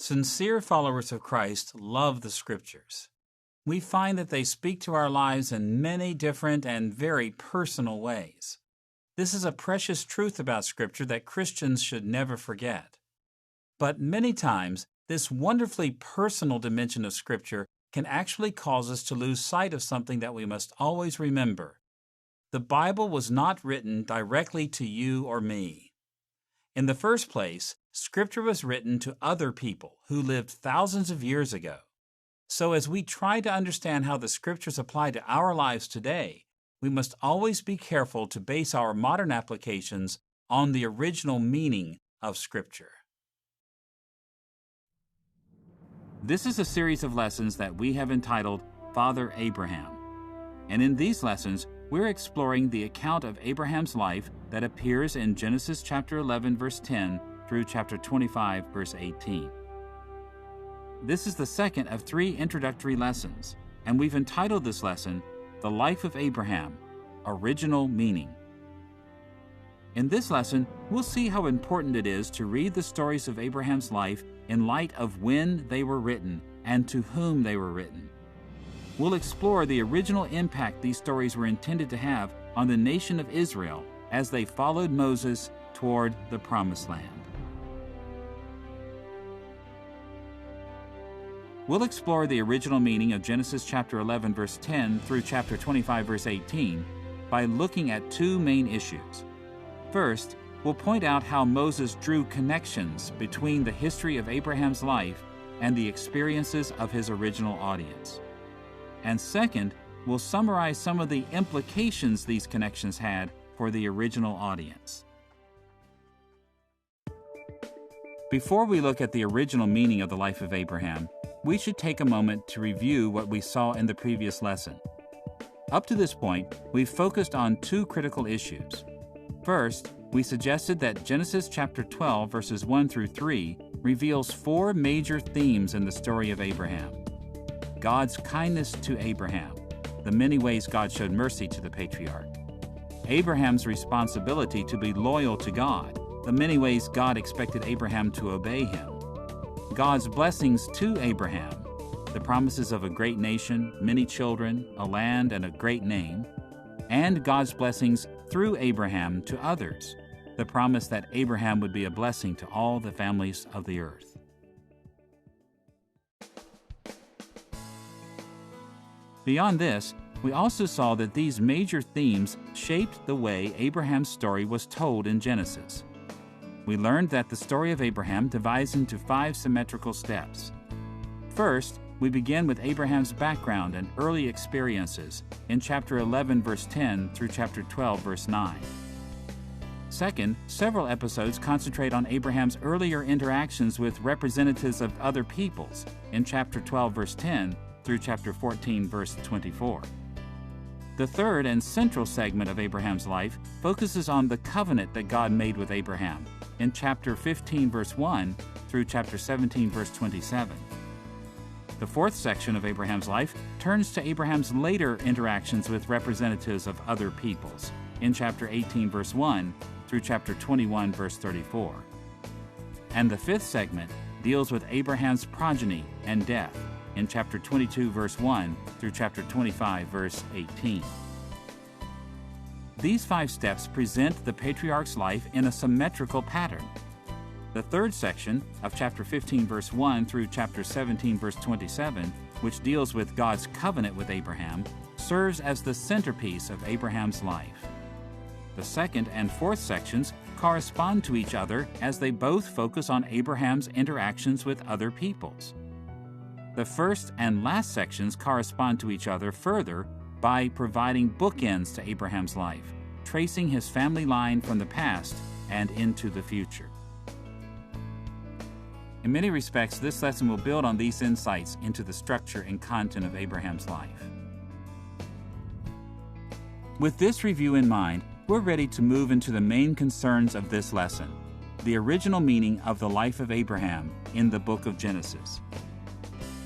Sincere followers of Christ love the Scriptures. We find that they speak to our lives in many different and very personal ways. This is a precious truth about Scripture that Christians should never forget. But many times, this wonderfully personal dimension of Scripture can actually cause us to lose sight of something that we must always remember. The Bible was not written directly to you or me. In the first place, Scripture was written to other people who lived thousands of years ago. So as we try to understand how the Scriptures apply to our lives today, we must always be careful to base our modern applications on the original meaning of Scripture. This is a series of lessons that we have entitled Father Abraham. And in these lessons, we're exploring the account of Abraham's life that appears in Genesis chapter 11, verse 10 through chapter 25, verse 18. This is the second of 3 introductory lessons, and we've entitled this lesson, The Life of Abraham, Original Meaning. In this lesson, we'll see how important it is to read the stories of Abraham's life in light of when they were written and to whom they were written. We'll explore the original impact these stories were intended to have on the nation of Israel as they followed Moses toward the Promised Land. We'll explore the original meaning of Genesis chapter 11, verse 10 through chapter 25, verse 18 by looking at 2 main issues. First, we'll point out how Moses drew connections between the history of Abraham's life and the experiences of his original audience. And second, we'll summarize some of the implications these connections had for the original audience. Before we look at the original meaning of the life of Abraham, we should take a moment to review what we saw in the previous lesson. Up to this point, we've focused on 2 critical issues. First, we suggested that Genesis chapter 12, verses 1 through 3, reveals 4 major themes in the story of Abraham. God's kindness to Abraham, the many ways God showed mercy to the patriarch. Abraham's responsibility to be loyal to God, the many ways God expected Abraham to obey him. God's blessings to Abraham, the promises of a great nation, many children, a land, and a great name, and God's blessings through Abraham to others, the promise that Abraham would be a blessing to all the families of the earth. Beyond this, we also saw that these major themes shaped the way Abraham's story was told in Genesis. We learned that the story of Abraham divides into 5 symmetrical steps. First, we begin with Abraham's background and early experiences in chapter 11, verse 10 through chapter 12, verse 9. Second, several episodes concentrate on Abraham's earlier interactions with representatives of other peoples in chapter 12, verse 10 through chapter 14, verse 24. The third and central segment of Abraham's life focuses on the covenant that God made with Abraham in chapter 15, verse 1 through chapter 17, verse 27. The fourth section of Abraham's life turns to Abraham's later interactions with representatives of other peoples in chapter 18, verse 1 through chapter 21, verse 34. And the fifth segment deals with Abraham's progeny and death in chapter 22, verse 1 through chapter 25, verse 18. These 5 steps present the patriarch's life in a symmetrical pattern. The third section of chapter 15, verse 1 through chapter 17, verse 27, which deals with God's covenant with Abraham, serves as the centerpiece of Abraham's life. The second and fourth sections correspond to each other as they both focus on Abraham's interactions with other peoples. The first and last sections correspond to each other further by providing bookends to Abraham's life, tracing his family line from the past and into the future. In many respects, this lesson will build on these insights into the structure and content of Abraham's life. With this review in mind, we're ready to move into the main concerns of this lesson, the original meaning of the life of Abraham in the book of Genesis.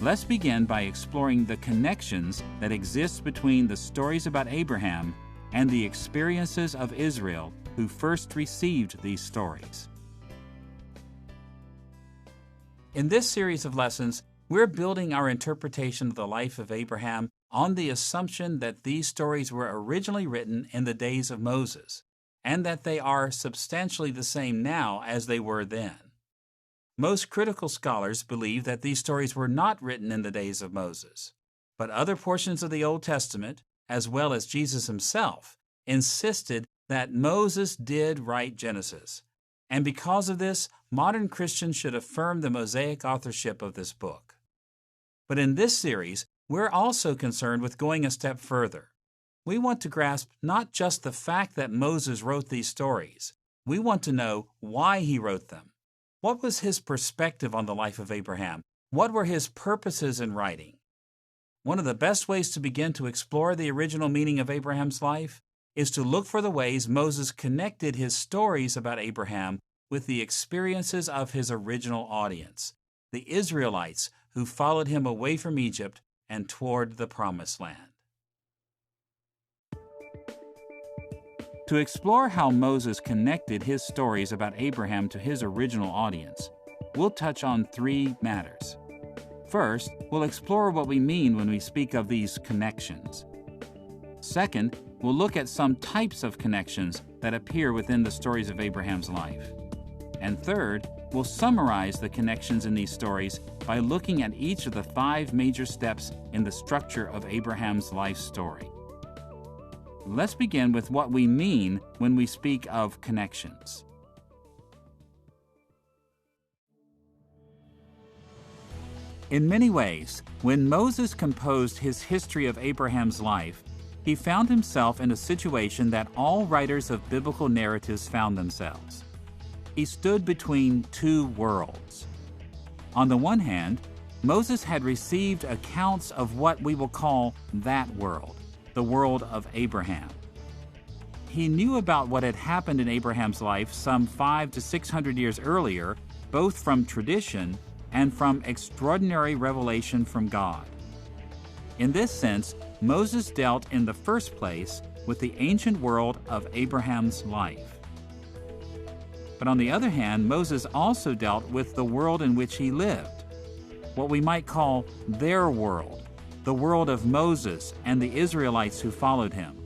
Let's begin by exploring the connections that exist between the stories about Abraham and the experiences of Israel who first received these stories. In this series of lessons, we're building our interpretation of the life of Abraham on the assumption that these stories were originally written in the days of Moses, and that they are substantially the same now as they were then. Most critical scholars believe that these stories were not written in the days of Moses, but other portions of the Old Testament, as well as Jesus himself, insisted that Moses did write Genesis. And because of this, modern Christians should affirm the Mosaic authorship of this book. But in this series, we're also concerned with going a step further. We want to grasp not just the fact that Moses wrote these stories. We want to know why he wrote them. What was his perspective on the life of Abraham? What were his purposes in writing? One of the best ways to begin to explore the original meaning of Abraham's life is to look for the ways Moses connected his stories about Abraham with the experiences of his original audience, the Israelites who followed him away from Egypt and toward the Promised Land. To explore how Moses connected his stories about Abraham to his original audience, we'll touch on three matters. First, we'll explore what we mean when we speak of these connections. Second, we'll look at some types of connections that appear within the stories of Abraham's life. And third, we'll summarize the connections in these stories by looking at each of the 5 major steps in the structure of Abraham's life story. Let's begin with what we mean when we speak of connections. In many ways, when Moses composed his history of Abraham's life, he found himself in a situation that all writers of biblical narratives found themselves. He stood between two worlds. On the one hand, Moses had received accounts of what we will call that world, the world of Abraham. He knew about what had happened in Abraham's life some 500 to 600 years earlier, both from tradition and from extraordinary revelation from God. In this sense, Moses dealt in the first place with the ancient world of Abraham's life. But on the other hand, Moses also dealt with the world in which he lived, what we might call their world, the world of Moses and the Israelites who followed him.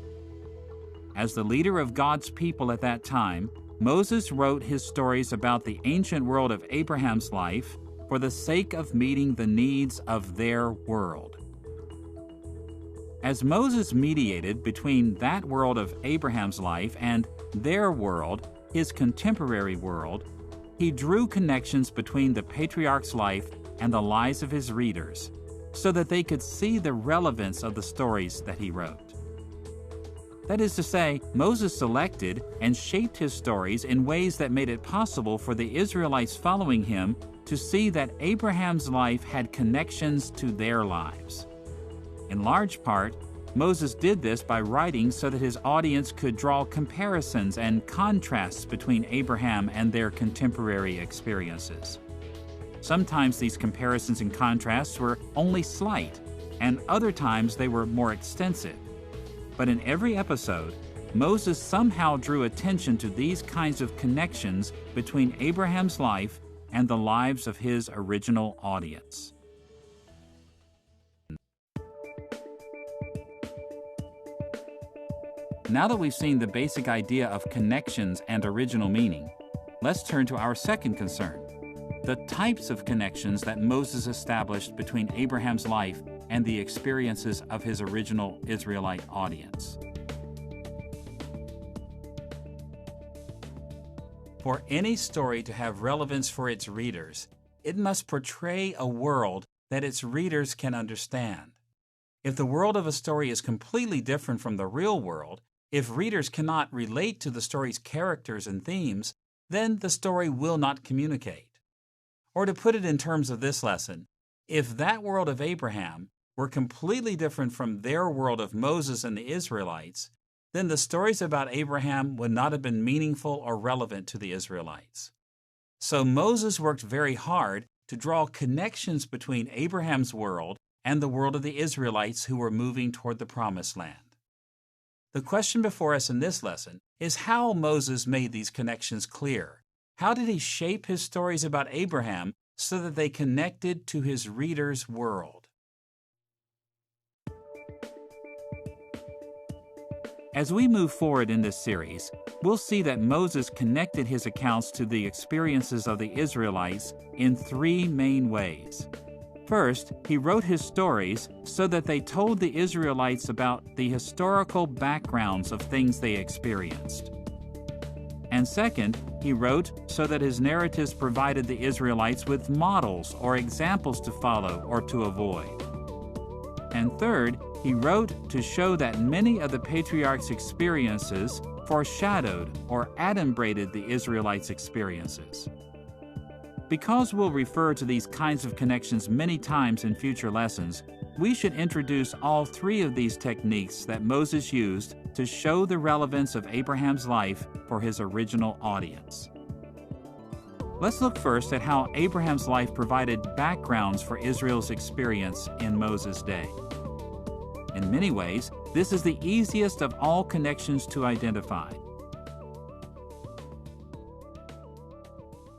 As the leader of God's people at that time, Moses wrote his stories about the ancient world of Abraham's life for the sake of meeting the needs of their world. As Moses mediated between that world of Abraham's life and their world, his contemporary world, he drew connections between the patriarch's life and the lives of his readers, so that they could see the relevance of the stories that he wrote. That is to say, Moses selected and shaped his stories in ways that made it possible for the Israelites following him to see that Abraham's life had connections to their lives. In large part, Moses did this by writing so that his audience could draw comparisons and contrasts between Abraham and their contemporary experiences. Sometimes these comparisons and contrasts were only slight, and other times they were more extensive. But in every episode, Moses somehow drew attention to these kinds of connections between Abraham's life and the lives of his original audience. Now that we've seen the basic idea of connections and original meaning, let's turn to our second concern, the types of connections that Moses established between Abraham's life and the experiences of his original Israelite audience. For any story to have relevance for its readers, it must portray a world that its readers can understand. If the world of a story is completely different from the real world, if readers cannot relate to the story's characters and themes, then the story will not communicate. Or to put it in terms of this lesson, if that world of Abraham were completely different from their world of Moses and the Israelites, then the stories about Abraham would not have been meaningful or relevant to the Israelites. So Moses worked very hard to draw connections between Abraham's world and the world of the Israelites who were moving toward the Promised Land. The question before us in this lesson is how Moses made these connections clear. How did he shape his stories about Abraham so that they connected to his reader's world. As we move forward in this series, we'll see that Moses connected his accounts to the experiences of the Israelites in three main ways. First, he wrote his stories so that they told the Israelites about the historical backgrounds of things they experienced. And second, he wrote so that his narratives provided the Israelites with models or examples to follow or to avoid. And third, he wrote to show that many of the patriarchs' experiences foreshadowed or adumbrated the Israelites' experiences. Because we'll refer to these kinds of connections many times in future lessons, we should introduce all three of these techniques that Moses used to show the relevance of Abraham's life for his original audience. Let's look first at how Abraham's life provided backgrounds for Israel's experience in Moses' day. In many ways, this is the easiest of all connections to identify.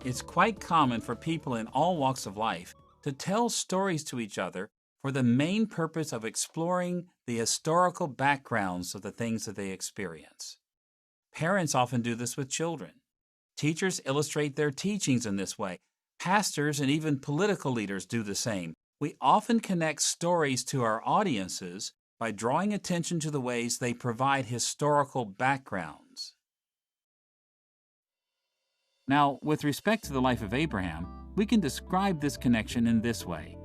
It's quite common for people in all walks of life to tell stories to each other for the main purpose of exploring the historical backgrounds of the things that they experience. Parents often do this with children. Teachers illustrate their teachings in this way. Pastors and even political leaders do the same. We often connect stories to our audiences by drawing attention to the ways they provide historical backgrounds. Now, with respect to the life of Abraham, we can describe this connection in this way.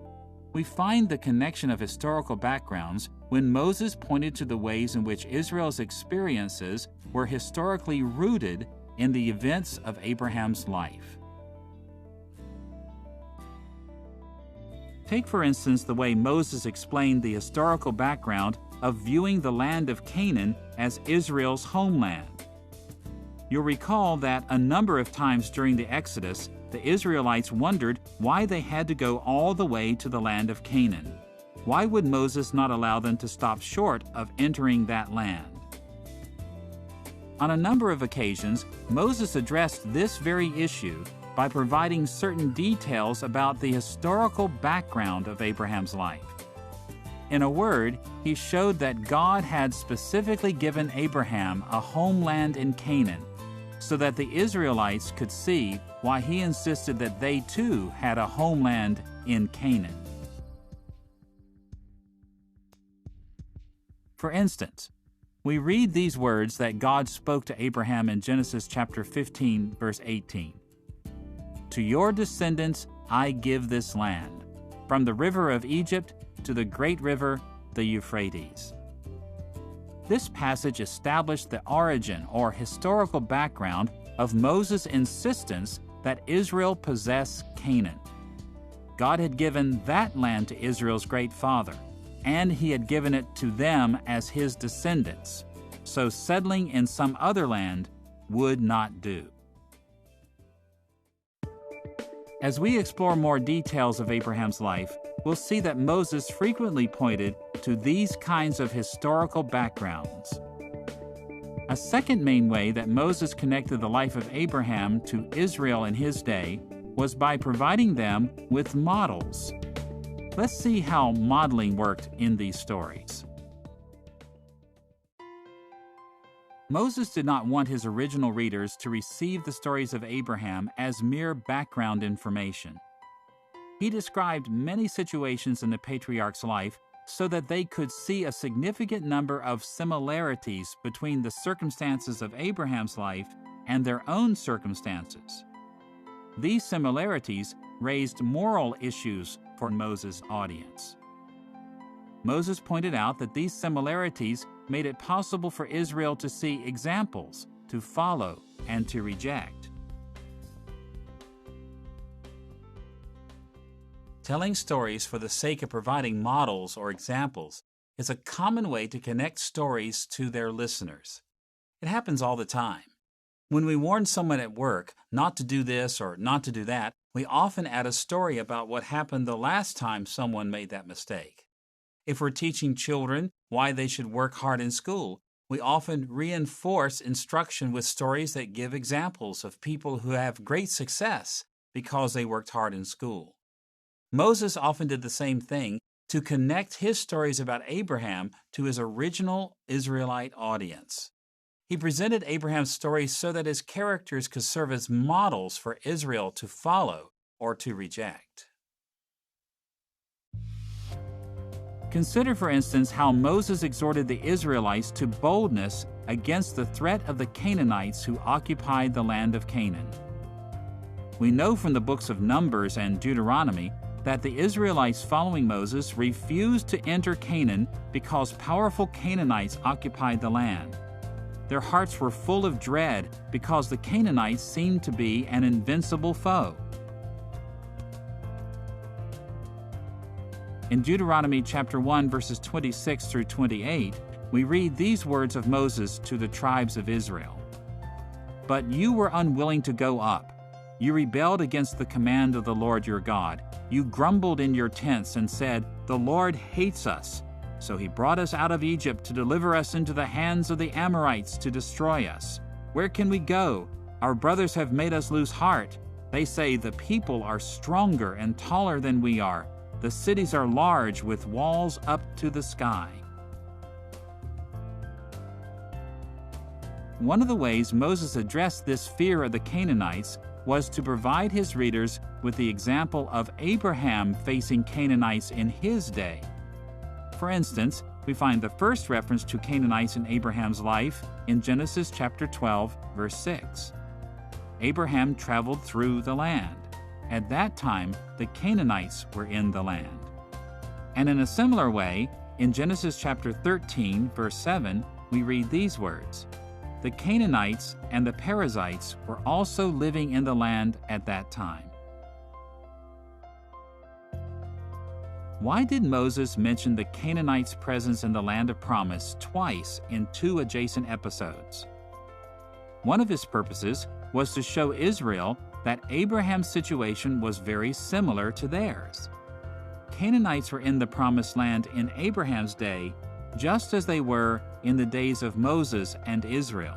We find the connection of historical backgrounds when Moses pointed to the ways in which Israel's experiences were historically rooted in the events of Abraham's life. Take, for instance, the way Moses explained the historical background of viewing the land of Canaan as Israel's homeland. You'll recall that a number of times during the Exodus, the Israelites wondered why they had to go all the way to the land of Canaan. Why would Moses not allow them to stop short of entering that land? On a number of occasions, Moses addressed this very issue by providing certain details about the historical background of Abraham's life. In a word, he showed that God had specifically given Abraham a homeland in Canaan, so that the Israelites could see why he insisted that they too had a homeland in Canaan. For instance, we read these words that God spoke to Abraham in Genesis chapter 15, verse 18. To your descendants I give this land, from the river of Egypt to the great river, the Euphrates. This passage established the origin or historical background of Moses' insistence that Israel possess Canaan. God had given that land to Israel's great father, and he had given it to them as his descendants, so settling in some other land would not do. As we explore more details of Abraham's life, we'll see that Moses frequently pointed to these kinds of historical backgrounds. A second main way that Moses connected the life of Abraham to Israel in his day was by providing them with models. Let's see how modeling worked in these stories. Moses did not want his original readers to receive the stories of Abraham as mere background information. He described many situations in the patriarch's life so that they could see a significant number of similarities between the circumstances of Abraham's life and their own circumstances. These similarities raised moral issues for Moses' audience. Moses pointed out that these similarities made it possible for Israel to see examples, to follow, and to reject. Telling stories for the sake of providing models or examples is a common way to connect stories to their listeners. It happens all the time. When we warn someone at work not to do this or not to do that, we often add a story about what happened the last time someone made that mistake. If we're teaching children why they should work hard in school, we often reinforce instruction with stories that give examples of people who have great success because they worked hard in school. Moses often did the same thing to connect his stories about Abraham to his original Israelite audience. He presented Abraham's story so that his characters could serve as models for Israel to follow or to reject. Consider, for instance, how Moses exhorted the Israelites to boldness against the threat of the Canaanites who occupied the land of Canaan. We know from the books of Numbers and Deuteronomy that the Israelites following Moses refused to enter Canaan because powerful Canaanites occupied the land. Their hearts were full of dread because the Canaanites seemed to be an invincible foe. In Deuteronomy chapter 1, verses 26 through 28, we read these words of Moses to the tribes of Israel. "But you were unwilling to go up. You rebelled against the command of the Lord your God. You grumbled in your tents and said, 'The Lord hates us.' So he brought us out of Egypt to deliver us into the hands of the Amorites to destroy us. Where can we go? Our brothers have made us lose heart. They say, 'The people are stronger and taller than we are. The cities are large with walls up to the sky.'" One of the ways Moses addressed this fear of the Canaanites was to provide his readers with the example of Abraham facing Canaanites in his day. For instance, we find the first reference to Canaanites in Abraham's life in Genesis chapter 12, verse 6. Abraham traveled through the land. At that time, the Canaanites were in the land. And in a similar way, in Genesis chapter 13, verse 7, we read these words, "The Canaanites and the Perizzites were also living in the land at that time." Why did Moses mention the Canaanites' presence in the land of promise twice in two adjacent episodes? One of his purposes was to show Israel that Abraham's situation was very similar to theirs. Canaanites were in the promised land in Abraham's day, just as they were in the days of Moses and Israel.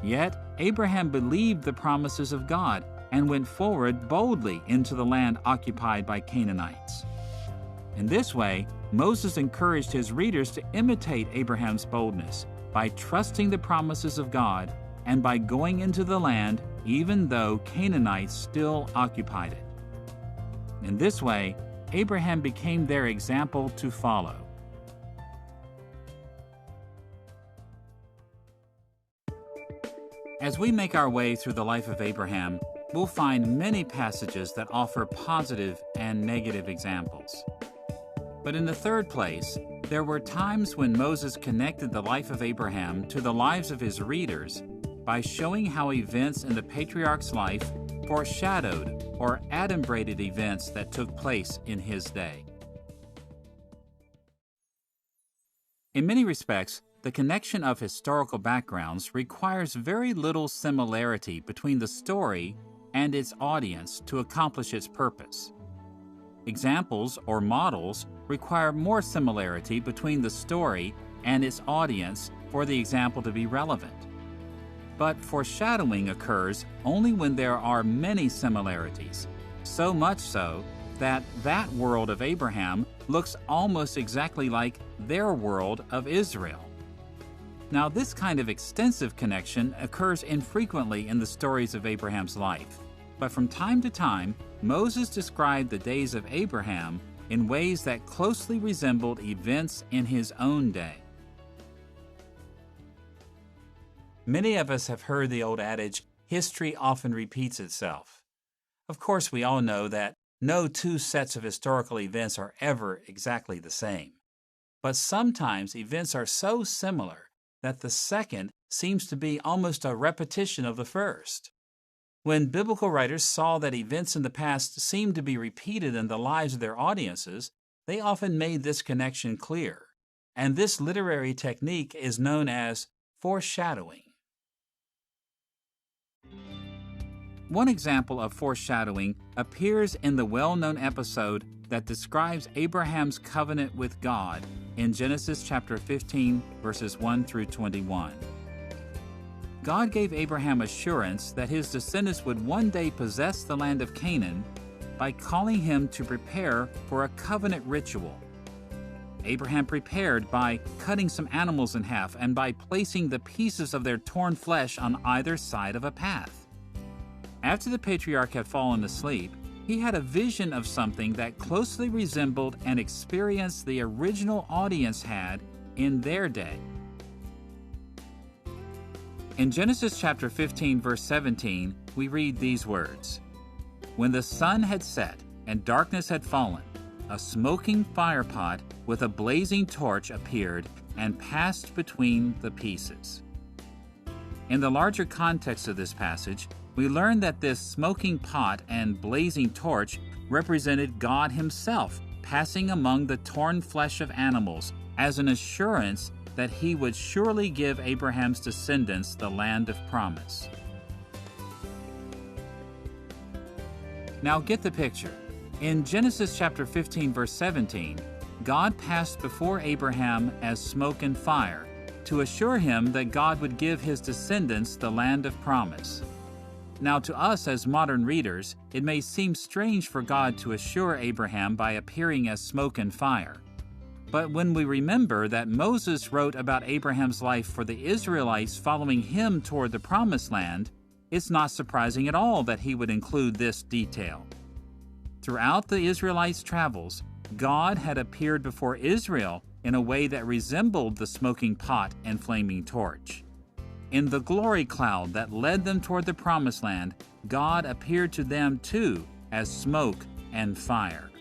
Yet Abraham believed the promises of God and went forward boldly into the land occupied by Canaanites. In this way, Moses encouraged his readers to imitate Abraham's boldness by trusting the promises of God and by going into the land even though Canaanites still occupied it. In this way, Abraham became their example to follow. As we make our way through the life of Abraham, we'll find many passages that offer positive and negative examples. But in the third place, there were times when Moses connected the life of Abraham to the lives of his readers by showing how events in the patriarch's life foreshadowed or adumbrated events that took place in his day. In many respects, the connection of historical backgrounds requires very little similarity between the story and its audience to accomplish its purpose. Examples or models require more similarity between the story and its audience for the example to be relevant. But foreshadowing occurs only when there are many similarities, so much so that that world of Abraham looks almost exactly like their world of Israel. Now, this kind of extensive connection occurs infrequently in the stories of Abraham's life, but from time to time, Moses described the days of Abraham in ways that closely resembled events in his own day. Many of us have heard the old adage, history often repeats itself. Of course, we all know that no two sets of historical events are ever exactly the same. But sometimes events are so similar that the second seems to be almost a repetition of the first. When biblical writers saw that events in the past seemed to be repeated in the lives of their audiences, they often made this connection clear. And this literary technique is known as foreshadowing. One example of foreshadowing appears in the well-known episode that describes Abraham's covenant with God in Genesis chapter 15, verses 1 through 21. God gave Abraham assurance that his descendants would one day possess the land of Canaan by calling him to prepare for a covenant ritual. Abraham prepared by cutting some animals in half and by placing the pieces of their torn flesh on either side of a path. After the patriarch had fallen asleep, he had a vision of something that closely resembled an experience the original audience had in their day. In Genesis chapter 15, verse 17, we read these words, "When the sun had set and darkness had fallen, a smoking firepot with a blazing torch appeared and passed between the pieces." In the larger context of this passage, we learn that this smoking pot and blazing torch represented God Himself passing among the torn flesh of animals as an assurance that He would surely give Abraham's descendants the land of promise. Now get the picture. In Genesis chapter 15, verse 17, God passed before Abraham as smoke and fire to assure him that God would give his descendants the land of promise. Now to us as modern readers, it may seem strange for God to assure Abraham by appearing as smoke and fire. But when we remember that Moses wrote about Abraham's life for the Israelites following him toward the promised land, it's not surprising at all that he would include this detail. Throughout the Israelites' travels, God had appeared before Israel in a way that resembled the smoking pot and flaming torch. In the glory cloud that led them toward the promised land, God appeared to them too as smoke and fire.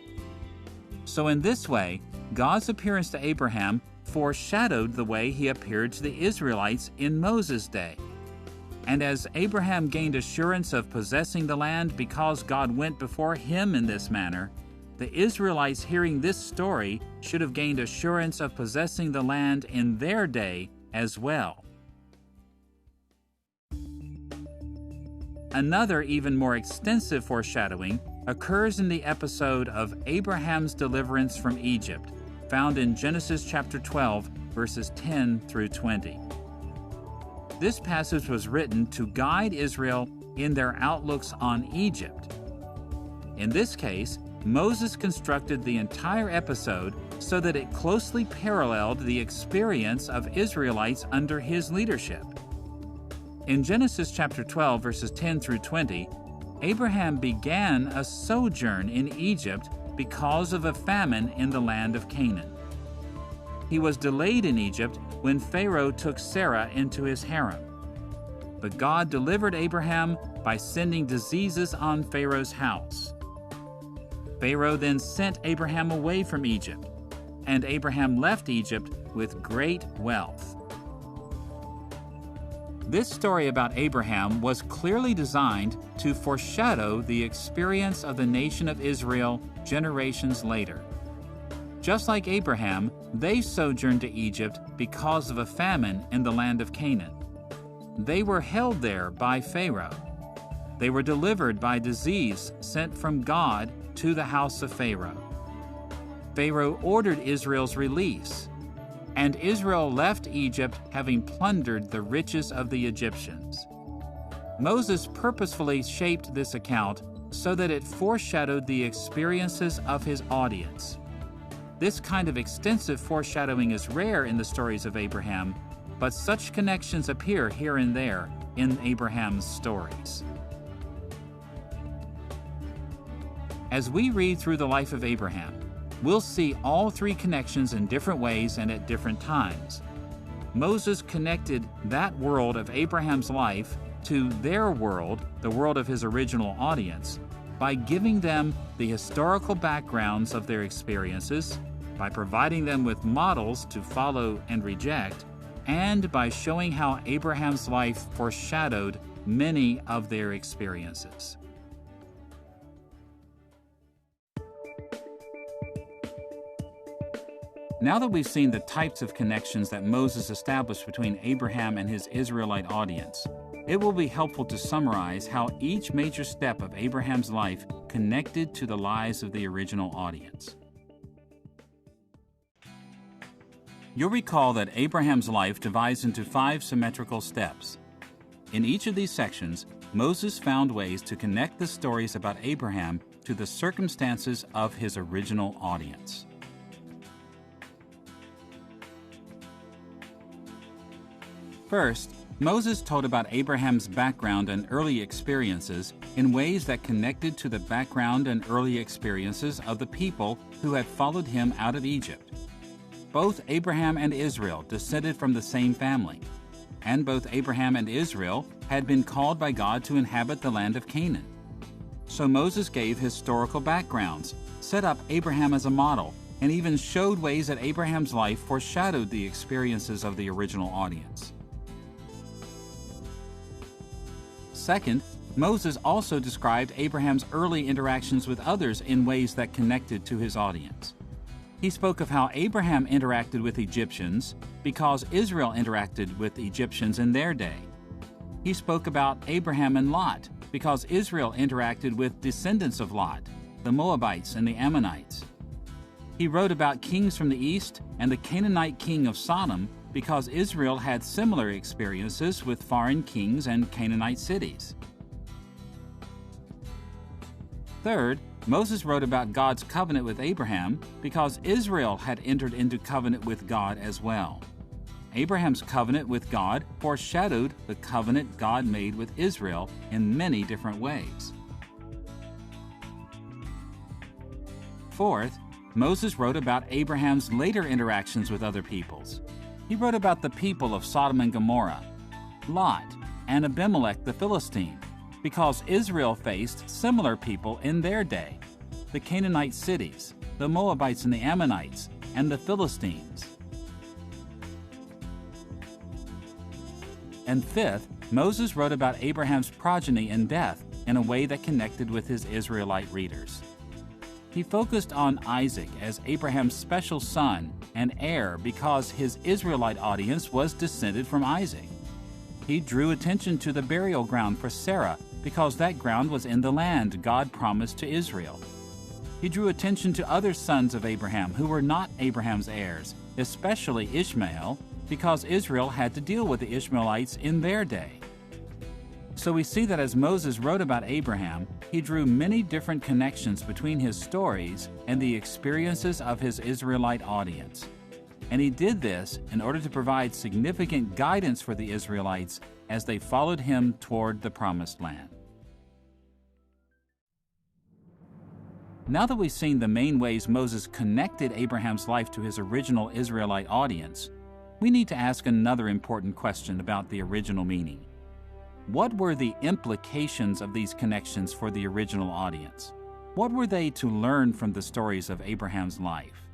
So in this way, God's appearance to Abraham foreshadowed the way He appeared to the Israelites in Moses' day. And as Abraham gained assurance of possessing the land because God went before him in this manner, the Israelites hearing this story should have gained assurance of possessing the land in their day as well. Another, even more extensive foreshadowing occurs in the episode of Abraham's deliverance from Egypt, found in Genesis chapter 12, verses 10 through 20. This passage was written to guide Israel in their outlooks on Egypt. In this case, Moses constructed the entire episode so that it closely paralleled the experience of Israelites under his leadership. In Genesis chapter 12, verses 10 through 20, Abraham began a sojourn in Egypt because of a famine in the land of Canaan. He was delayed in Egypt when Pharaoh took Sarah into his harem. But God delivered Abraham by sending diseases on Pharaoh's house. Pharaoh then sent Abraham away from Egypt, and Abraham left Egypt with great wealth. This story about Abraham was clearly designed to foreshadow the experience of the nation of Israel generations later. Just like Abraham, they sojourned to Egypt because of a famine in the land of Canaan. They were held there by Pharaoh. They were delivered by disease sent from God to the house of Pharaoh. Pharaoh ordered Israel's release, and Israel left Egypt having plundered the riches of the Egyptians. Moses purposefully shaped this account so that it foreshadowed the experiences of his audience. This kind of extensive foreshadowing is rare in the stories of Abraham, but such connections appear here and there in Abraham's stories. As we read through the life of Abraham, we'll see all three connections in different ways and at different times. Moses connected that world of Abraham's life to their world, the world of his original audience, by giving them the historical backgrounds of their experiences, by providing them with models to follow and reject, and by showing how Abraham's life foreshadowed many of their experiences. Now that we've seen the types of connections that Moses established between Abraham and his Israelite audience, it will be helpful to summarize how each major step of Abraham's life connected to the lives of the original audience. You'll recall that Abraham's life divides into 5 symmetrical steps. In each of these sections, Moses found ways to connect the stories about Abraham to the circumstances of his original audience. First, Moses told about Abraham's background and early experiences in ways that connected to the background and early experiences of the people who had followed him out of Egypt. Both Abraham and Israel descended from the same family, and both Abraham and Israel had been called by God to inhabit the land of Canaan. So Moses gave historical backgrounds, set up Abraham as a model, and even showed ways that Abraham's life foreshadowed the experiences of the original audience. Second, Moses also described Abraham's early interactions with others in ways that connected to his audience. He spoke of how Abraham interacted with Egyptians because Israel interacted with Egyptians in their day. He spoke about Abraham and Lot because Israel interacted with descendants of Lot, the Moabites and the Ammonites. He wrote about kings from the east and the Canaanite king of Sodom because Israel had similar experiences with foreign kings and Canaanite cities. Third, Moses wrote about God's covenant with Abraham because Israel had entered into covenant with God as well. Abraham's covenant with God foreshadowed the covenant God made with Israel in many different ways. Fourth, Moses wrote about Abraham's later interactions with other peoples. He wrote about the people of Sodom and Gomorrah, Lot, and Abimelech the Philistine, because Israel faced similar people in their day, the Canaanite cities, the Moabites and the Ammonites, and the Philistines. And fifth, Moses wrote about Abraham's progeny and death in a way that connected with his Israelite readers. He focused on Isaac as Abraham's special son and heir because his Israelite audience was descended from Isaac. He drew attention to the burial ground for Sarah because that ground was in the land God promised to Israel. He drew attention to other sons of Abraham who were not Abraham's heirs, especially Ishmael, because Israel had to deal with the Ishmaelites in their day. So we see that as Moses wrote about Abraham, he drew many different connections between his stories and the experiences of his Israelite audience. And he did this in order to provide significant guidance for the Israelites as they followed him toward the Promised Land. Now that we've seen the main ways Moses connected Abraham's life to his original Israelite audience, we need to ask another important question about the original meaning. What were the implications of these connections for the original audience? What were they to learn from the stories of Abraham's life?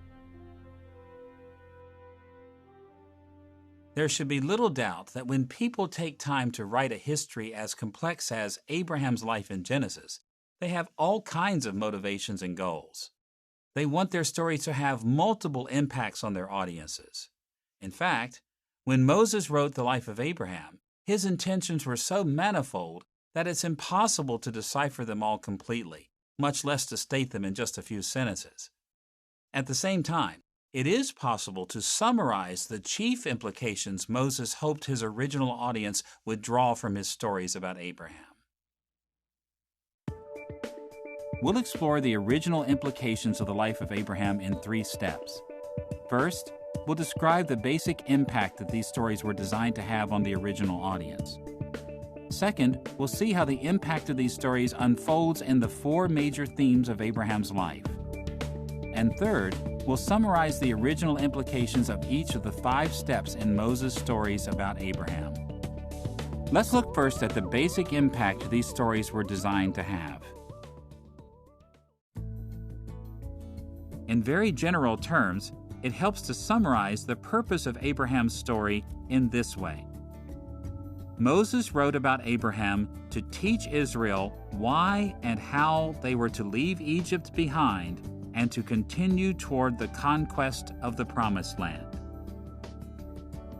There should be little doubt that when people take time to write a history as complex as Abraham's life in Genesis, they have all kinds of motivations and goals. They want their story to have multiple impacts on their audiences. In fact, when Moses wrote the life of Abraham, his intentions were so manifold that it's impossible to decipher them all completely, much less to state them in just a few sentences. At the same time, it is possible to summarize the chief implications Moses hoped his original audience would draw from his stories about Abraham. We'll explore the original implications of the life of Abraham in 3 steps. First, we'll describe the basic impact that these stories were designed to have on the original audience. Second, we'll see how the impact of these stories unfolds in the 4 major themes of Abraham's life. And third, we'll summarize the original implications of each of the 5 steps in Moses' stories about Abraham. Let's look first at the basic impact these stories were designed to have. In very general terms, it helps to summarize the purpose of Abraham's story in this way. Moses wrote about Abraham to teach Israel why and how they were to leave Egypt behind and to continue toward the conquest of the Promised Land.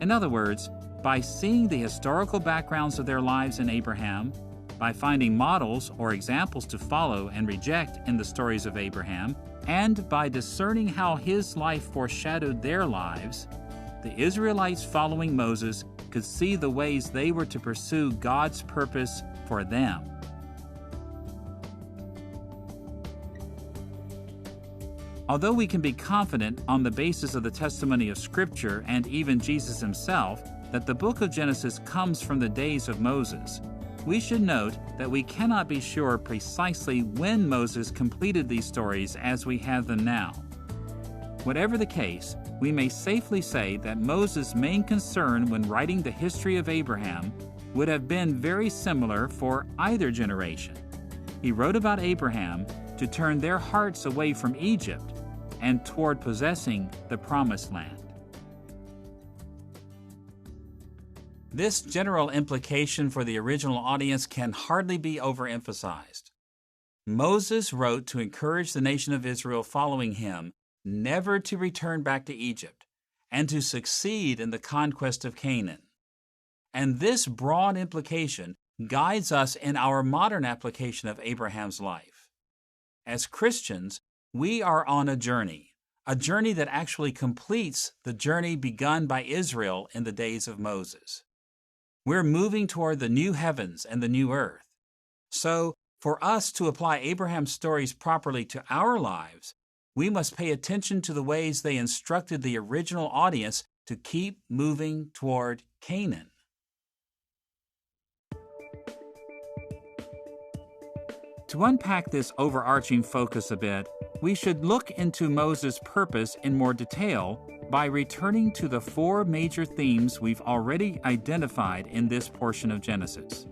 In other words, by seeing the historical backgrounds of their lives in Abraham, by finding models or examples to follow and reject in the stories of Abraham, and by discerning how his life foreshadowed their lives, the Israelites following Moses could see the ways they were to pursue God's purpose for them. Although we can be confident on the basis of the testimony of Scripture and even Jesus himself that the book of Genesis comes from the days of Moses, we should note that we cannot be sure precisely when Moses completed these stories as we have them now. Whatever the case, we may safely say that Moses' main concern when writing the history of Abraham would have been very similar for either generation. He wrote about Abraham to turn their hearts away from Egypt and toward possessing the Promised Land. This general implication for the original audience can hardly be overemphasized. Moses wrote to encourage the nation of Israel following him never to return back to Egypt and to succeed in the conquest of Canaan. And this broad implication guides us in our modern application of Abraham's life. As Christians, we are on a journey that actually completes the journey begun by Israel in the days of Moses. We're moving toward the new heavens and the new earth. So, for us to apply Abraham's stories properly to our lives, we must pay attention to the ways they instructed the original audience to keep moving toward Canaan. To unpack this overarching focus a bit, we should look into Moses' purpose in more detail by returning to the four major themes we've already identified in this portion of Genesis.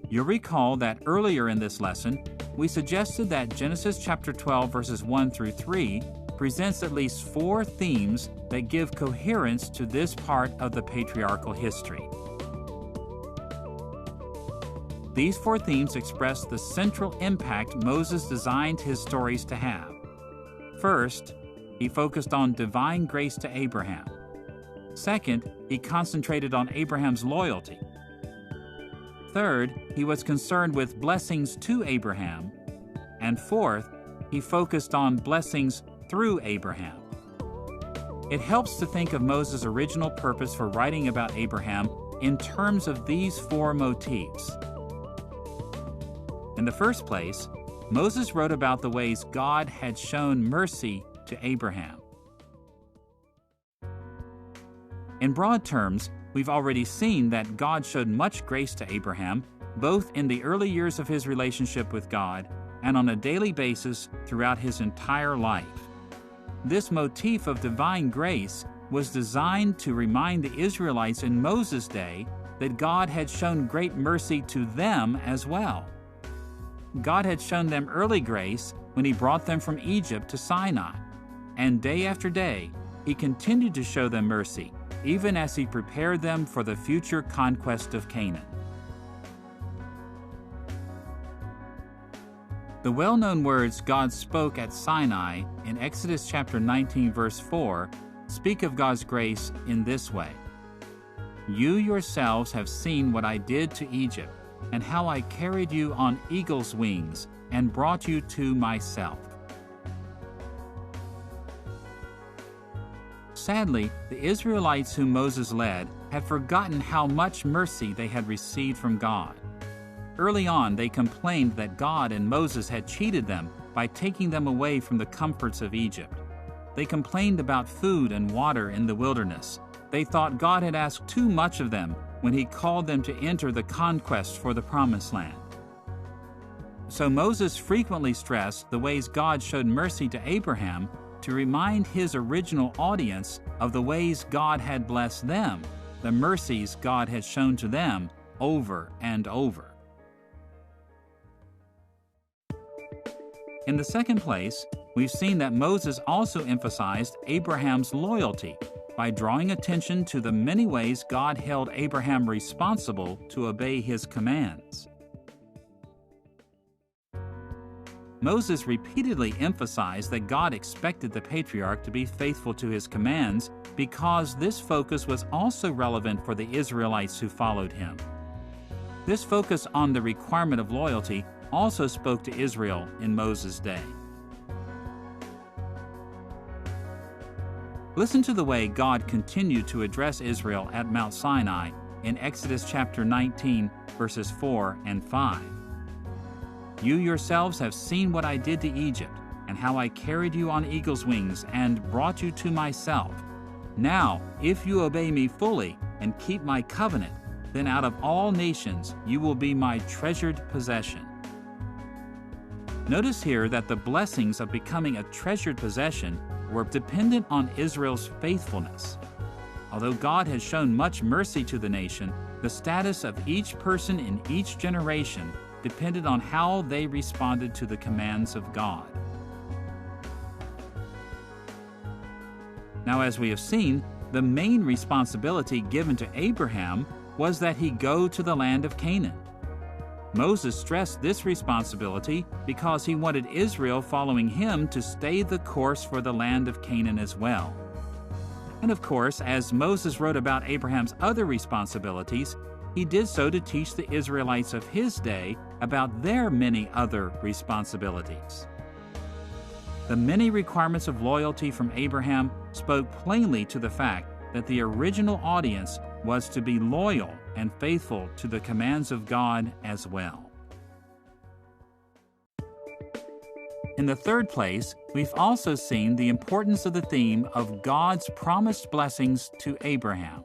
You'll recall that earlier in this lesson, we suggested that Genesis chapter 12, verses 1 through 3 presents at least four themes that give coherence to this part of the patriarchal history. These four themes express the central impact Moses designed his stories to have. First, he focused on divine grace to Abraham. Second, he concentrated on Abraham's loyalty. Third, he was concerned with blessings to Abraham. And fourth, he focused on blessings through Abraham. It helps to think of Moses' original purpose for writing about Abraham in terms of these four motifs. In the first place, Moses wrote about the ways God had shown mercy to Abraham. In broad terms, we've already seen that God showed much grace to Abraham, both in the early years of his relationship with God and on a daily basis throughout his entire life. This motif of divine grace was designed to remind the Israelites in Moses' day that God had shown great mercy to them as well. God had shown them early grace when he brought them from Egypt to Sinai, and day after day, he continued to show them mercy, even as he prepared them for the future conquest of Canaan. The well-known words God spoke at Sinai in Exodus chapter 19, verse 4, speak of God's grace in this way: "You yourselves have seen what I did to Egypt, and how I carried you on eagle's wings and brought you to myself." Sadly, the Israelites whom Moses led had forgotten how much mercy they had received from God. Early on, they complained that God and Moses had cheated them by taking them away from the comforts of Egypt. They complained about food and water in the wilderness. They thought God had asked too much of them when he called them to enter the conquest for the Promised Land. So Moses frequently stressed the ways God showed mercy to Abraham to remind his original audience of the ways God had blessed them, the mercies God had shown to them over and over. In the second place, we've seen that Moses also emphasized Abraham's loyalty by drawing attention to the many ways God held Abraham responsible to obey his commands. Moses repeatedly emphasized that God expected the patriarch to be faithful to his commands because this focus was also relevant for the Israelites who followed him. This focus on the requirement of loyalty also spoke to Israel in Moses' day. Listen to the way God continued to address Israel at Mount Sinai in Exodus chapter 19, verses 4 and 5. You yourselves have seen what I did to Egypt, and how I carried you on eagle's wings and brought you to myself. Now, if you obey me fully and keep my covenant, then out of all nations you will be my treasured possession. Notice here that the blessings of becoming a treasured possession were dependent on Israel's faithfulness. Although God had shown much mercy to the nation, the status of each person in each generation depended on how they responded to the commands of God. Now, as we have seen, the main responsibility given to Abraham was that he go to the land of Canaan. Moses stressed this responsibility because he wanted Israel following him to stay the course for the land of Canaan as well. And of course, as Moses wrote about Abraham's other responsibilities, he did so to teach the Israelites of his day about their many other responsibilities. The many requirements of loyalty from Abraham spoke plainly to the fact that the original audience was to be loyal and faithful to the commands of God as well. In the third place, we've also seen the importance of the theme of God's promised blessings to Abraham.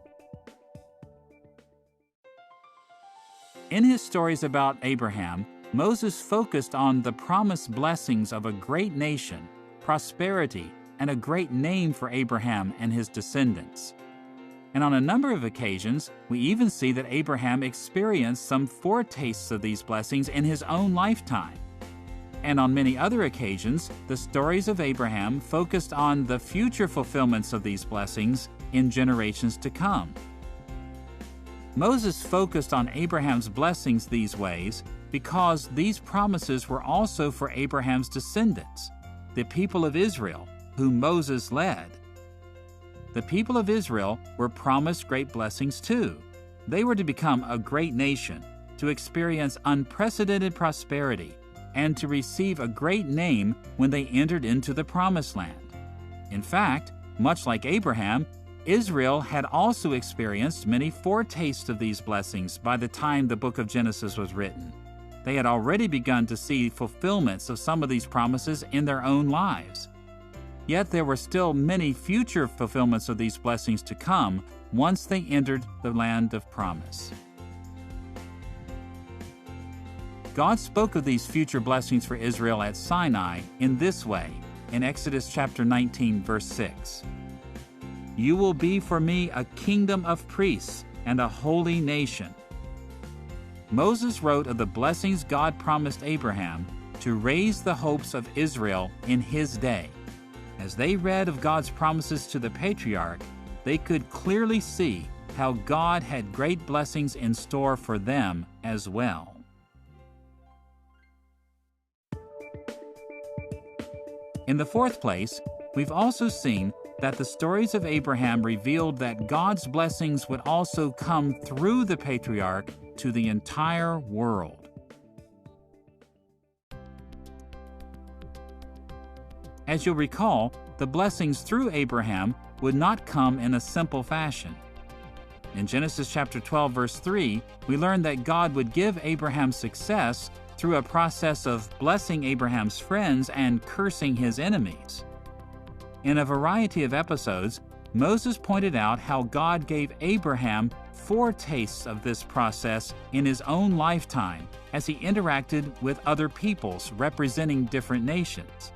In his stories about Abraham, Moses focused on the promised blessings of a great nation, prosperity, and a great name for Abraham and his descendants. And on a number of occasions, we even see that Abraham experienced some foretastes of these blessings in his own lifetime. And on many other occasions, the stories of Abraham focused on the future fulfillments of these blessings in generations to come. Moses focused on Abraham's blessings these ways because these promises were also for Abraham's descendants, the people of Israel, whom Moses led. The people of Israel were promised great blessings too. They were to become a great nation, to experience unprecedented prosperity, and to receive a great name when they entered into the Promised Land. In fact, much like Abraham, Israel had also experienced many foretastes of these blessings by the time the book of Genesis was written. They had already begun to see fulfillments of some of these promises in their own lives. Yet there were still many future fulfillments of these blessings to come once they entered the land of promise. God spoke of these future blessings for Israel at Sinai in this way, in Exodus chapter 19, verse 6. You will be for me a kingdom of priests and a holy nation. Moses wrote of the blessings God promised Abraham to raise the hopes of Israel in his day. As they read of God's promises to the patriarch, they could clearly see how God had great blessings in store for them as well. In the fourth place, we've also seen that the stories of Abraham revealed that God's blessings would also come through the patriarch to the entire world. As you'll recall, the blessings through Abraham would not come in a simple fashion. In Genesis chapter 12, verse 3, we learn that God would give Abraham success through a process of blessing Abraham's friends and cursing his enemies. In a variety of episodes, Moses pointed out how God gave Abraham foretastes of this process in his own lifetime as he interacted with other peoples representing different nations.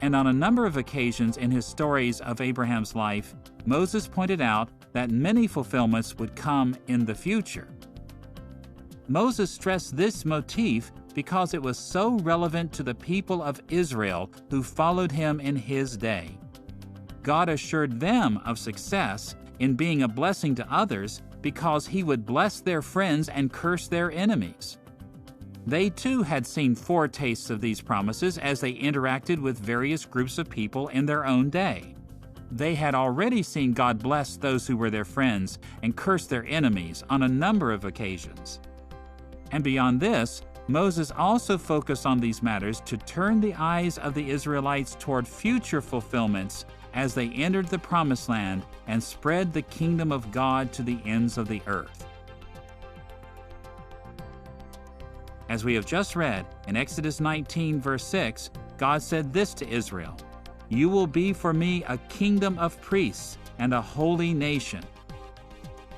And on a number of occasions in his stories of Abraham's life, Moses pointed out that many fulfillments would come in the future. Moses stressed this motif because it was so relevant to the people of Israel who followed him in his day. God assured them of success in being a blessing to others because he would bless their friends and curse their enemies. They too had seen foretastes of these promises as they interacted with various groups of people in their own day. They had already seen God bless those who were their friends and curse their enemies on a number of occasions. And beyond this, Moses also focused on these matters to turn the eyes of the Israelites toward future fulfillments as they entered the Promised Land and spread the kingdom of God to the ends of the earth. As we have just read, in Exodus 19, verse 6, God said this to Israel, "You will be for me a kingdom of priests and a holy nation."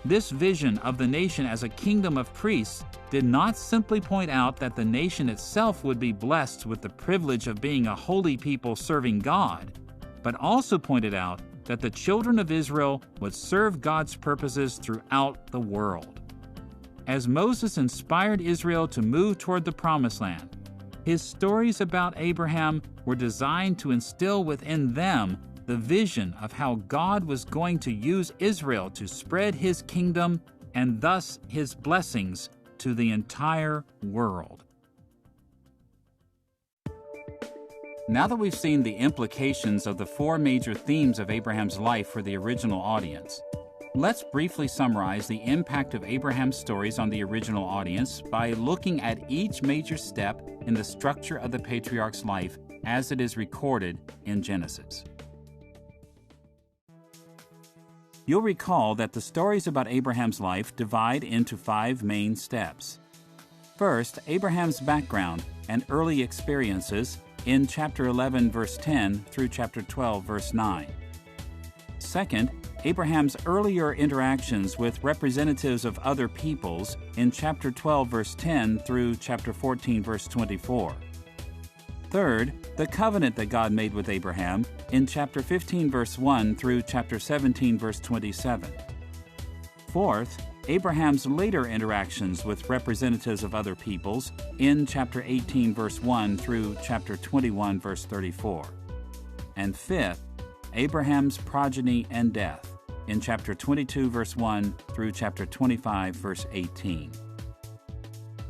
This vision of the nation as a kingdom of priests did not simply point out that the nation itself would be blessed with the privilege of being a holy people serving God, but also pointed out that the children of Israel would serve God's purposes throughout the world. As Moses inspired Israel to move toward the Promised Land, his stories about Abraham were designed to instill within them the vision of how God was going to use Israel to spread his kingdom and thus his blessings to the entire world. Now that we've seen the implications of the four major themes of Abraham's life for the original audience, let's briefly summarize the impact of Abraham's stories on the original audience by looking at each major step in the structure of the patriarch's life as it is recorded in Genesis. You'll recall that the stories about Abraham's life divide into 5 main steps. First, Abraham's background and early experiences in chapter 11, verse 10 through chapter 12, verse 9. Second, Abraham's earlier interactions with representatives of other peoples in chapter 12, verse 10 through chapter 14, verse 24. Third, the covenant that God made with Abraham in chapter 15, verse 1 through chapter 17, verse 27. Fourth, Abraham's later interactions with representatives of other peoples in chapter 18, verse 1 through chapter 21, verse 34. And fifth, Abraham's progeny and death in chapter 22, verse 1 through chapter 25, verse 18.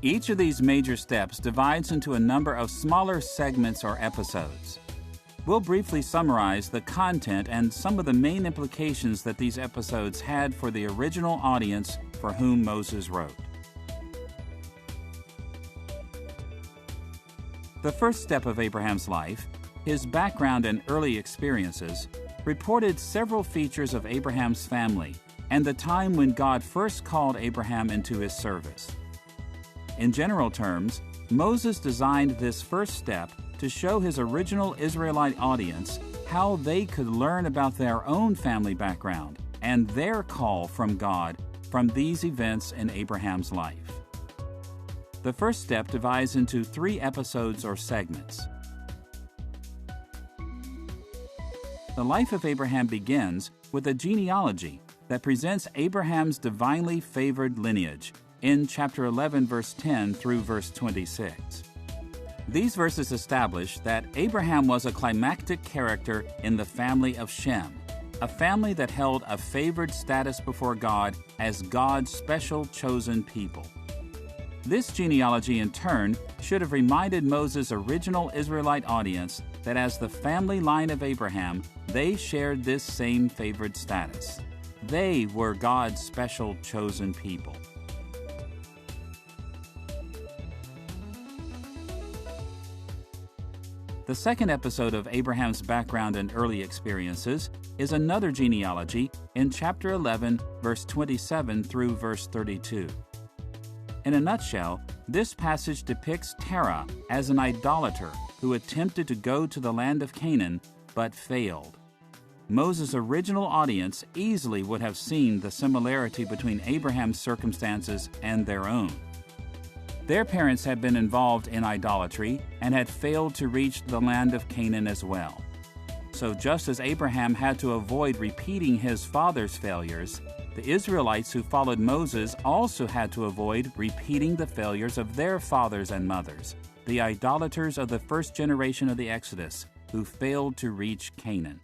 Each of these major steps divides into a number of smaller segments or episodes. We'll briefly summarize the content and some of the main implications that these episodes had for the original audience for whom Moses wrote. The first step of Abraham's life, his background and early experiences, reported several features of Abraham's family and the time when God first called Abraham into his service. In general terms, Moses designed this first step to show his original Israelite audience how they could learn about their own family background and their call from God from these events in Abraham's life. The first step divides into 3 episodes or segments. The life of Abraham begins with a genealogy that presents Abraham's divinely favored lineage in chapter 11, verse 10 through verse 26. These verses establish that Abraham was a climactic character in the family of Shem, a family that held a favored status before God as God's special chosen people. This genealogy, in turn, should have reminded Moses' original Israelite audience that as the family line of Abraham, they shared this same favored status. They were God's special chosen people. The second episode of Abraham's background and early experiences is another genealogy in chapter 11, verse 27 through verse 32. In a nutshell, this passage depicts Terah as an idolater who attempted to go to the land of Canaan but failed. Moses' original audience easily would have seen the similarity between Abraham's circumstances and their own. Their parents had been involved in idolatry and had failed to reach the land of Canaan as well. So just as Abraham had to avoid repeating his father's failures, the Israelites who followed Moses also had to avoid repeating the failures of their fathers and mothers, the idolaters of the first generation of the Exodus, who failed to reach Canaan.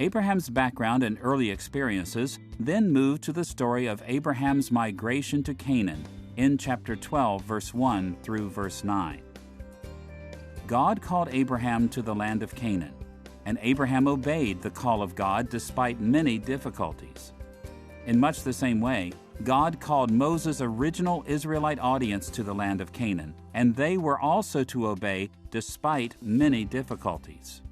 Abraham's background and early experiences then moved to the story of Abraham's migration to Canaan in chapter 12, verse 1 through verse 9. God called Abraham to the land of Canaan, and Abraham obeyed the call of God despite many difficulties. In much the same way, God called Moses' original Israelite audience to the land of Canaan, and they were also to obey despite many difficulties.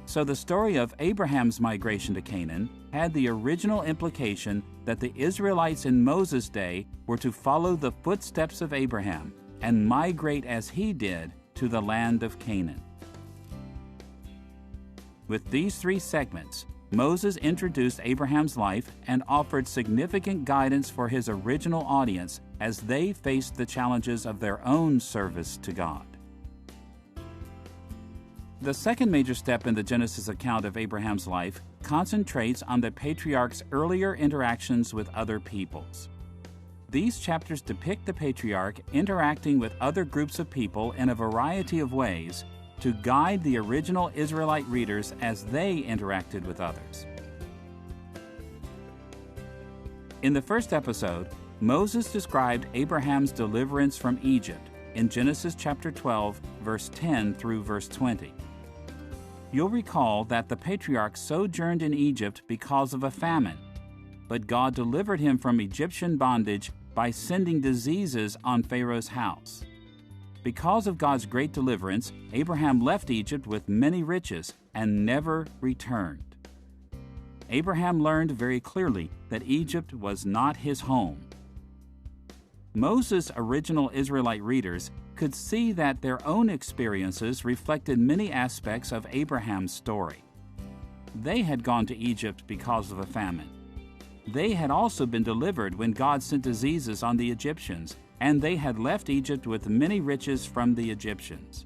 So the story of Abraham's migration to Canaan had the original implication that the Israelites in Moses' day were to follow the footsteps of Abraham and migrate as he did to the land of Canaan. With these three segments, Moses introduced Abraham's life and offered significant guidance for his original audience as they faced the challenges of their own service to God. The second major step in the Genesis account of Abraham's life concentrates on the patriarch's earlier interactions with other peoples. These chapters depict the patriarch interacting with other groups of people in a variety of ways to guide the original Israelite readers as they interacted with others. In the first episode, Moses described Abraham's deliverance from Egypt in Genesis chapter 12, verse 10 through verse 20. You'll recall that the patriarch sojourned in Egypt because of a famine, but God delivered him from Egyptian bondage by sending diseases on Pharaoh's house. Because of God's great deliverance, Abraham left Egypt with many riches and never returned. Abraham learned very clearly that Egypt was not his home. Moses' original Israelite readers could see that their own experiences reflected many aspects of Abraham's story. They had gone to Egypt because of a famine. They had also been delivered when God sent diseases on the Egyptians, and they had left Egypt with many riches from the Egyptians.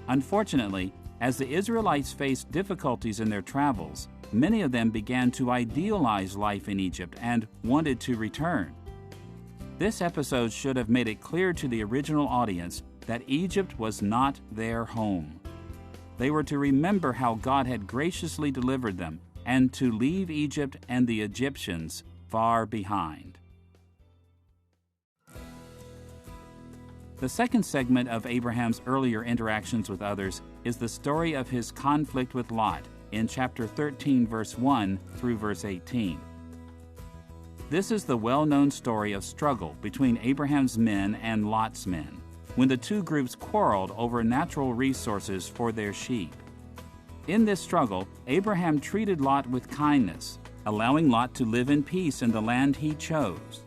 Unfortunately, as the Israelites faced difficulties in their travels, many of them began to idealize life in Egypt and wanted to return. This episode should have made it clear to the original audience that Egypt was not their home. They were to remember how God had graciously delivered them and to leave Egypt and the Egyptians far behind. The second segment of Abraham's earlier interactions with others is the story of his conflict with Lot in chapter 13, verse 1 through verse 18. This is the well-known story of struggle between Abraham's men and Lot's men, when the two groups quarreled over natural resources for their sheep. In this struggle, Abraham treated Lot with kindness, allowing Lot to live in peace in the land he chose.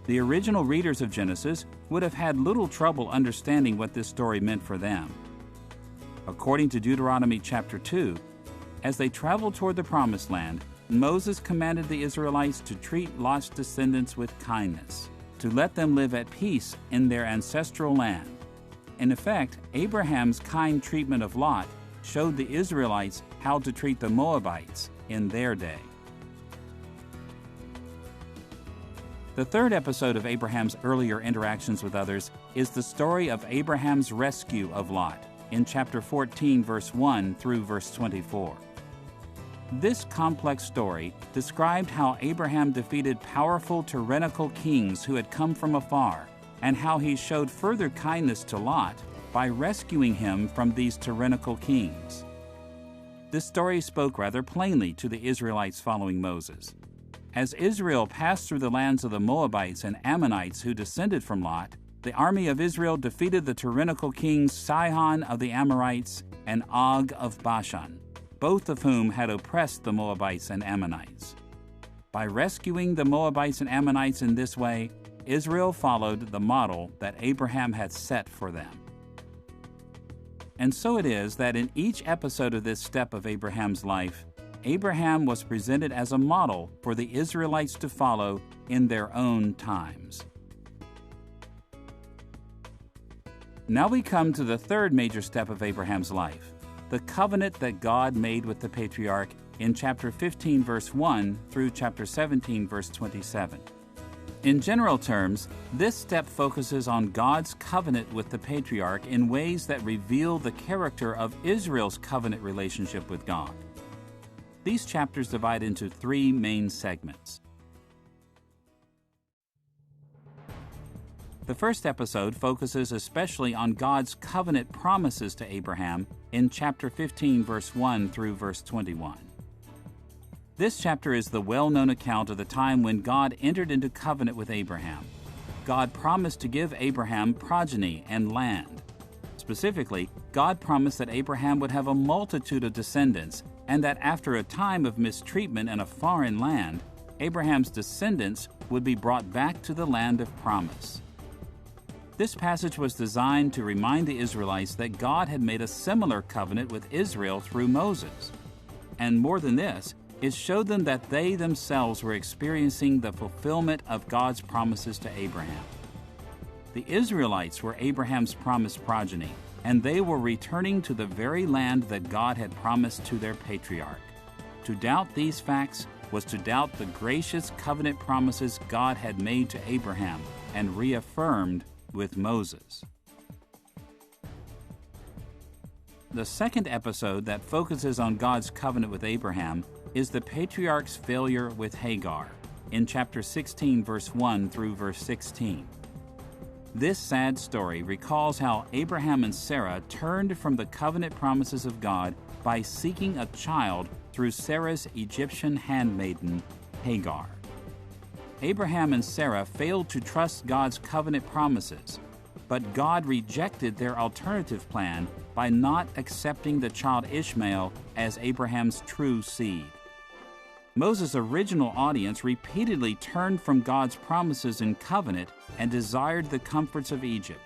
The original readers of Genesis would have had little trouble understanding what this story meant for them. According to Deuteronomy chapter 2, as they traveled toward the Promised Land, Moses commanded the Israelites to treat Lot's descendants with kindness, to let them live at peace in their ancestral land. In effect, Abraham's kind treatment of Lot showed the Israelites how to treat the Moabites in their day. The third episode of Abraham's earlier interactions with others is the story of Abraham's rescue of Lot in chapter 14, verse 1 through verse 24. This complex story described how Abraham defeated powerful tyrannical kings who had come from afar, and how he showed further kindness to Lot by rescuing him from these tyrannical kings. This story spoke rather plainly to the Israelites following Moses. As Israel passed through the lands of the Moabites and Ammonites who descended from Lot, the army of Israel defeated the tyrannical kings Sihon of the Amorites and Og of Bashan, both of whom had oppressed the Moabites and Ammonites. By rescuing the Moabites and Ammonites in this way, Israel followed the model that Abraham had set for them. And so it is that in each episode of this step of Abraham's life, Abraham was presented as a model for the Israelites to follow in their own times. Now we come to the third major step of Abraham's life, the covenant that God made with the patriarch in chapter 15, verse 1 through chapter 17, verse 27. In general terms, this step focuses on God's covenant with the patriarch in ways that reveal the character of Israel's covenant relationship with God. These chapters divide into three main segments. The first episode focuses especially on God's covenant promises to Abraham in chapter 15, verse 1 through verse 21. This chapter is the well-known account of the time when God entered into covenant with Abraham. God promised to give Abraham progeny and land. Specifically, God promised that Abraham would have a multitude of descendants, and that after a time of mistreatment in a foreign land, Abraham's descendants would be brought back to the land of promise. This passage was designed to remind the Israelites that God had made a similar covenant with Israel through Moses. And more than this, it showed them that they themselves were experiencing the fulfillment of God's promises to Abraham. The Israelites were Abraham's promised progeny, and they were returning to the very land that God had promised to their patriarch. To doubt these facts was to doubt the gracious covenant promises God had made to Abraham and reaffirmed with Moses. The second episode that focuses on God's covenant with Abraham is the patriarch's failure with Hagar in chapter 16, verse 1 through verse 16. This sad story recalls how Abraham and Sarah turned from the covenant promises of God by seeking a child through Sarah's Egyptian handmaiden, Hagar. Abraham and Sarah failed to trust God's covenant promises, but God rejected their alternative plan by not accepting the child Ishmael as Abraham's true seed. Moses' original audience repeatedly turned from God's promises in covenant and desired the comforts of Egypt.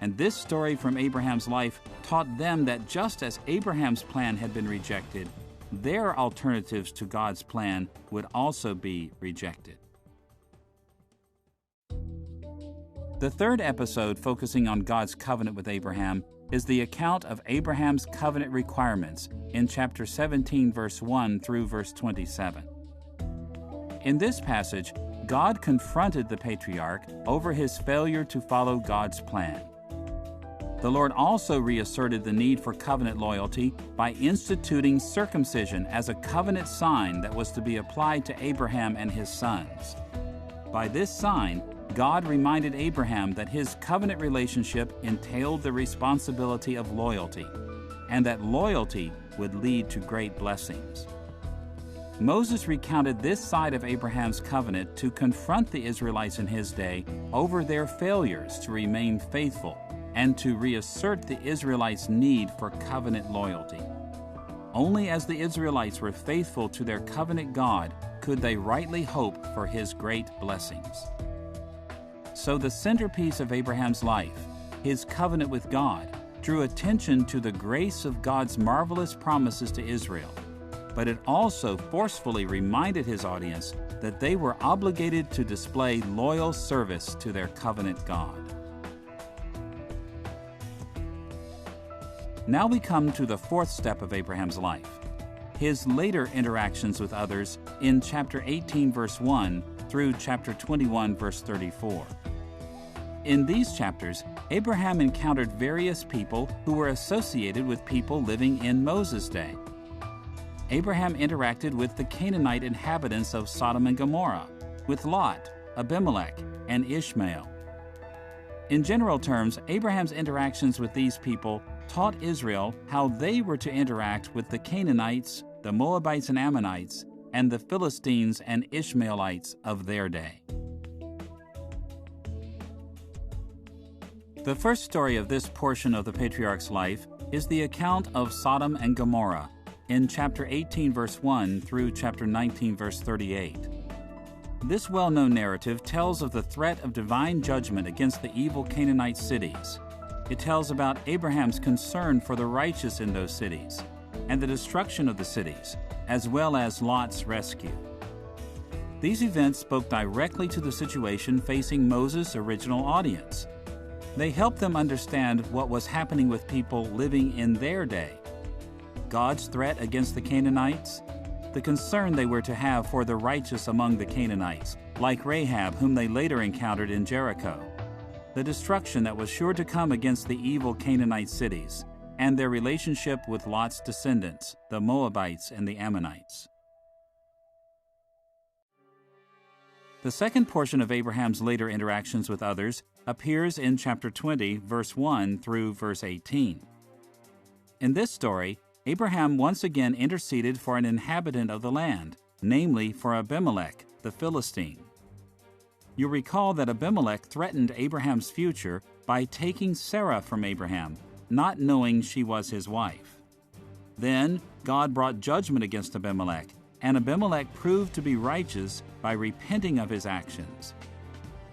And this story from Abraham's life taught them that just as Abraham's plan had been rejected, their alternatives to God's plan would also be rejected. The third episode focusing on God's covenant with Abraham is the account of Abraham's covenant requirements in chapter 17, verse 1 through verse 27. In this passage, God confronted the patriarch over his failure to follow God's plan. The Lord also reasserted the need for covenant loyalty by instituting circumcision as a covenant sign that was to be applied to Abraham and his sons. By this sign, God reminded Abraham that his covenant relationship entailed the responsibility of loyalty, and that loyalty would lead to great blessings. Moses recounted this side of Abraham's covenant to confront the Israelites in his day over their failures to remain faithful and to reassert the Israelites' need for covenant loyalty. Only as the Israelites were faithful to their covenant God could they rightly hope for his great blessings. So the centerpiece of Abraham's life, his covenant with God, drew attention to the grace of God's marvelous promises to Israel, but it also forcefully reminded his audience that they were obligated to display loyal service to their covenant God. Now we come to the fourth step of Abraham's life, his later interactions with others in chapter 18, verse 1 through chapter 21, verse 34. In these chapters, Abraham encountered various people who were associated with people living in Moses' day. Abraham interacted with the Canaanite inhabitants of Sodom and Gomorrah, with Lot, Abimelech, and Ishmael. In general terms, Abraham's interactions with these people taught Israel how they were to interact with the Canaanites, the Moabites and Ammonites, and the Philistines and Ishmaelites of their day. The first story of this portion of the patriarch's life is the account of Sodom and Gomorrah in chapter 18, verse 1 through chapter 19, verse 38. This well-known narrative tells of the threat of divine judgment against the evil Canaanite cities. It tells about Abraham's concern for the righteous in those cities and the destruction of the cities, as well as Lot's rescue. These events spoke directly to the situation facing Moses' original audience. They helped them understand what was happening with people living in their day. God's threat against the Canaanites, the concern they were to have for the righteous among the Canaanites, like Rahab, whom they later encountered in Jericho, the destruction that was sure to come against the evil Canaanite cities, and their relationship with Lot's descendants, the Moabites and the Ammonites. The second portion of Abraham's later interactions with others appears in chapter 20, verse 1 through verse 18. In this story, Abraham once again interceded for an inhabitant of the land, namely for Abimelech, the Philistine. You recall that Abimelech threatened Abraham's future by taking Sarah from Abraham, not knowing she was his wife. Then God brought judgment against Abimelech, and Abimelech proved to be righteous by repenting of his actions.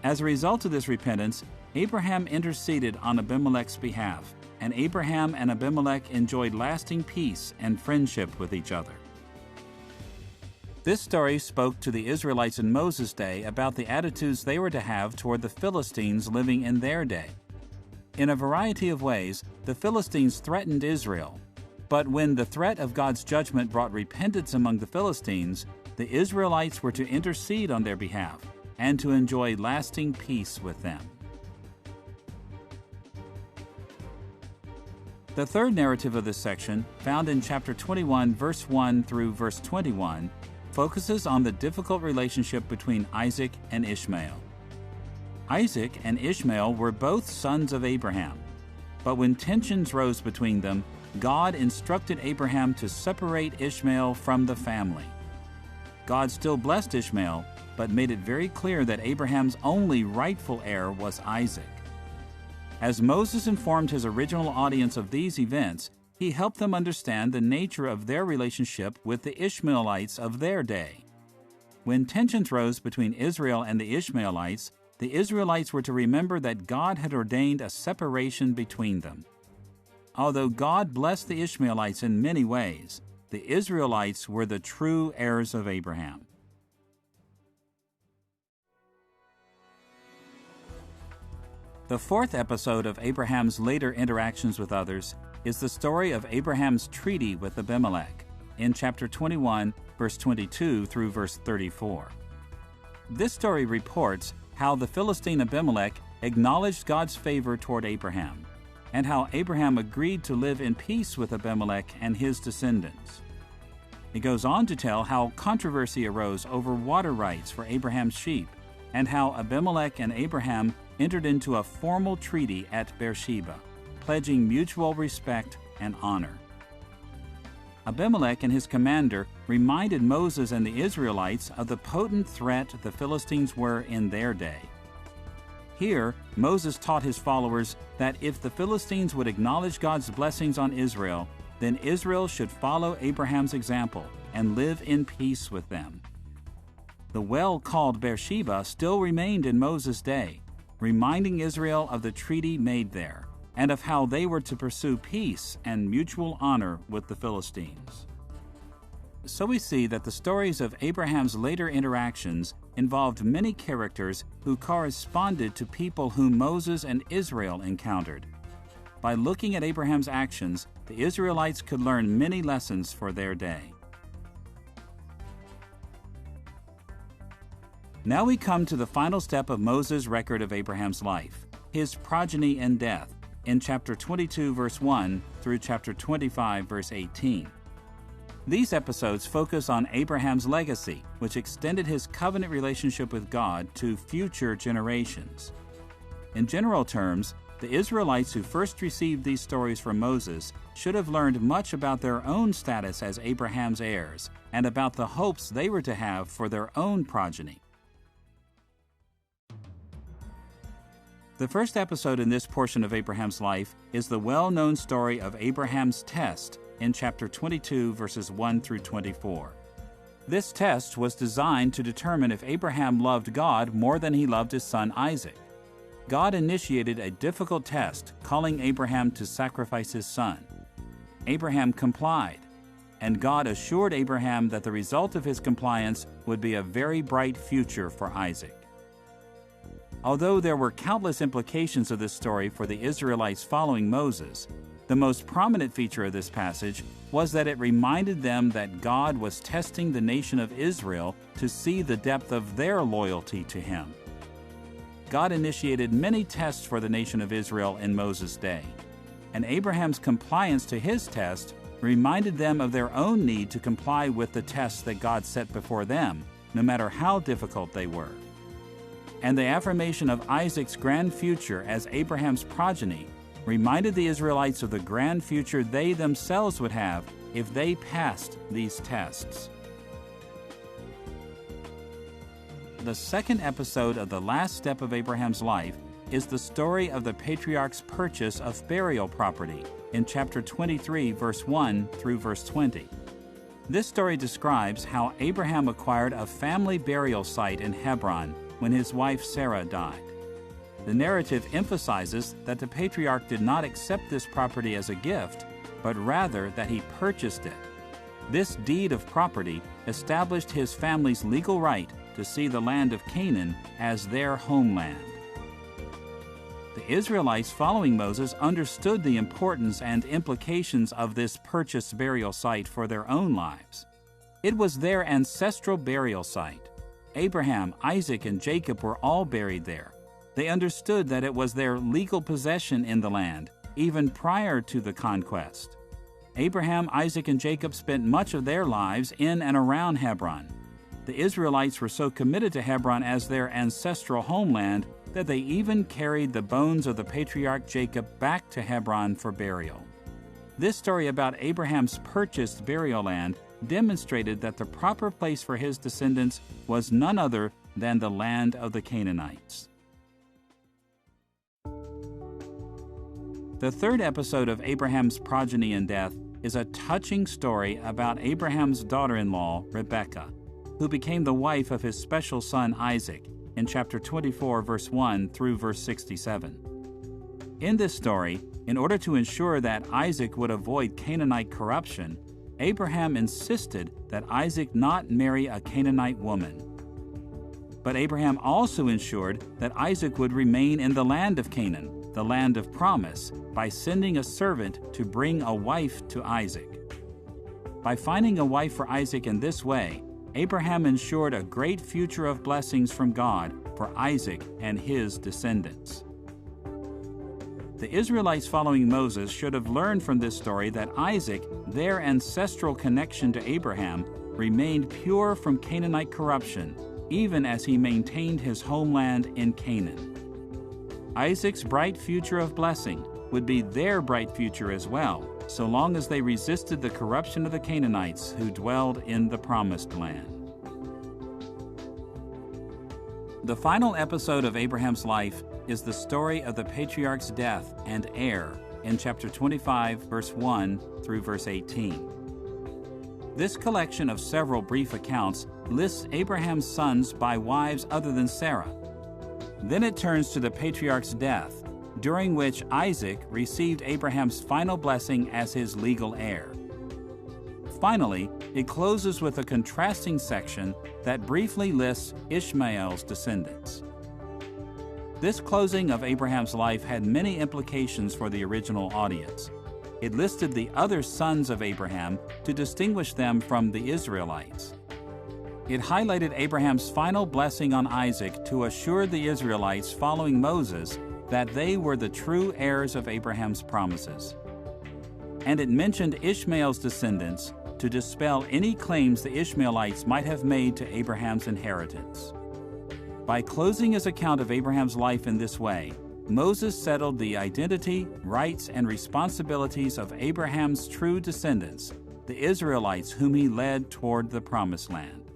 As a result of this repentance, Abraham interceded on Abimelech's behalf, and Abraham and Abimelech enjoyed lasting peace and friendship with each other. This story spoke to the Israelites in Moses' day about the attitudes they were to have toward the Philistines living in their day. In a variety of ways, the Philistines threatened Israel, but when the threat of God's judgment brought repentance among the Philistines, the Israelites were to intercede on their behalf and to enjoy lasting peace with them. The third narrative of this section, found in chapter 21, verse 1 through verse 21, focuses on the difficult relationship between Isaac and Ishmael. Isaac and Ishmael were both sons of Abraham, but when tensions rose between them, God instructed Abraham to separate Ishmael from the family. God still blessed Ishmael, but made it very clear that Abraham's only rightful heir was Isaac. As Moses informed his original audience of these events, he helped them understand the nature of their relationship with the Ishmaelites of their day. When tensions rose between Israel and the Ishmaelites were to remember that God had ordained a separation between them. Although God blessed the Ishmaelites in many ways, the Israelites were the true heirs of Abraham. The fourth episode of Abraham's later interactions with others is the story of Abraham's treaty with Abimelech in chapter 21, verse 22 through verse 34. This story reports how the Philistine Abimelech acknowledged God's favor toward Abraham, and how Abraham agreed to live in peace with Abimelech and his descendants. It goes on to tell how controversy arose over water rights for Abraham's sheep, and how Abimelech and Abraham entered into a formal treaty at Beersheba, pledging mutual respect and honor. Abimelech and his commander reminded Moses and the Israelites of the potent threat the Philistines were in their day. Here, Moses taught his followers that if the Philistines would acknowledge God's blessings on Israel, then Israel should follow Abraham's example and live in peace with them. The well called Beersheba still remained in Moses' day, reminding Israel of the treaty made there, and of how they were to pursue peace and mutual honor with the Philistines. So we see that the stories of Abraham's later interactions involved many characters who corresponded to people whom Moses and Israel encountered. By looking at Abraham's actions, the Israelites could learn many lessons for their day. Now we come to the final step of Moses' record of Abraham's life, his progeny and death, in chapter 22, verse 1 through chapter 25, verse 18. These episodes focus on Abraham's legacy, which extended his covenant relationship with God to future generations. In general terms, the Israelites who first received these stories from Moses should have learned much about their own status as Abraham's heirs and about the hopes they were to have for their own progeny. The first episode in this portion of Abraham's life is the well-known story of Abraham's test in chapter 22, verses 1 through 24. This test was designed to determine if Abraham loved God more than he loved his son Isaac. God initiated a difficult test, calling Abraham to sacrifice his son. Abraham complied, and God assured Abraham that the result of his compliance would be a very bright future for Isaac. Although there were countless implications of this story for the Israelites following Moses, the most prominent feature of this passage was that it reminded them that God was testing the nation of Israel to see the depth of their loyalty to Him. God initiated many tests for the nation of Israel in Moses' day, and Abraham's compliance to his test reminded them of their own need to comply with the tests that God set before them, no matter how difficult they were. And the affirmation of Isaac's grand future as Abraham's progeny reminded the Israelites of the grand future they themselves would have if they passed these tests. the second episode of the last step of Abraham's life is the story of the patriarch's purchase of burial property in chapter 23, verse 1 through verse 20. This story describes how Abraham acquired a family burial site in Hebron when his wife Sarah died. The narrative emphasizes that the patriarch did not accept this property as a gift, but rather that he purchased it. This deed of property established his family's legal right to see the land of Canaan as their homeland. The Israelites following Moses understood the importance and implications of this purchased burial site for their own lives. It was their ancestral burial site. Abraham, Isaac, and Jacob were all buried there. They understood that it was their legal possession in the land, even prior to the conquest. Abraham, Isaac, and Jacob spent much of their lives in and around Hebron. The Israelites were so committed to Hebron as their ancestral homeland that they even carried the bones of the patriarch Jacob back to Hebron for burial. This story about Abraham's purchased burial land demonstrated that the proper place for his descendants was none other than the land of the Canaanites. The third episode of Abraham's progeny and death is a touching story about Abraham's daughter-in-law, Rebekah, who became the wife of his special son Isaac in chapter 24, verse 1 through verse 67. In this story, in order to ensure that Isaac would avoid Canaanite corruption, Abraham insisted that Isaac not marry a Canaanite woman. But Abraham also ensured that Isaac would remain in the land of Canaan, the land of promise, by sending a servant to bring a wife to Isaac. By finding a wife for Isaac in this way, Abraham ensured a great future of blessings from God for Isaac and his descendants. The Israelites following Moses should have learned from this story that Isaac, their ancestral connection to Abraham, remained pure from Canaanite corruption, even as he maintained his homeland in Canaan. Isaac's bright future of blessing would be their bright future as well, so long as they resisted the corruption of the Canaanites who dwelled in the Promised Land. The final episode of Abraham's life is the story of the patriarch's death and heir in chapter 25, verse 1 through verse 18. This collection of several brief accounts lists Abraham's sons by wives other than Sarah. Then it turns to the patriarch's death, during which Isaac received Abraham's final blessing as his legal heir. Finally, it closes with a contrasting section that briefly lists Ishmael's descendants. This closing of Abraham's life had many implications for the original audience. It listed the other sons of Abraham to distinguish them from the Israelites. It highlighted Abraham's final blessing on Isaac to assure the Israelites following Moses that they were the true heirs of Abraham's promises. And it mentioned Ishmael's descendants to dispel any claims the Ishmaelites might have made to Abraham's inheritance. By closing his account of Abraham's life in this way, Moses settled the identity, rights, and responsibilities of Abraham's true descendants, the Israelites whom he led toward the Promised Land.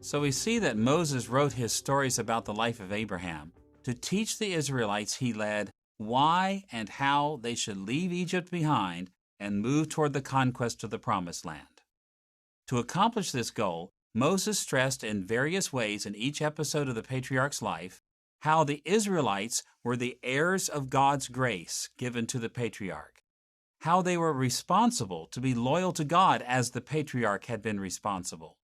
So we see that Moses wrote his stories about the life of Abraham to teach the Israelites he led why and how they should leave Egypt behind and move toward the conquest of the Promised Land. To accomplish this goal, Moses stressed in various ways in each episode of the patriarch's life how the Israelites were the heirs of God's grace given to the patriarch, how they were responsible to be loyal to God as the patriarch had been responsible,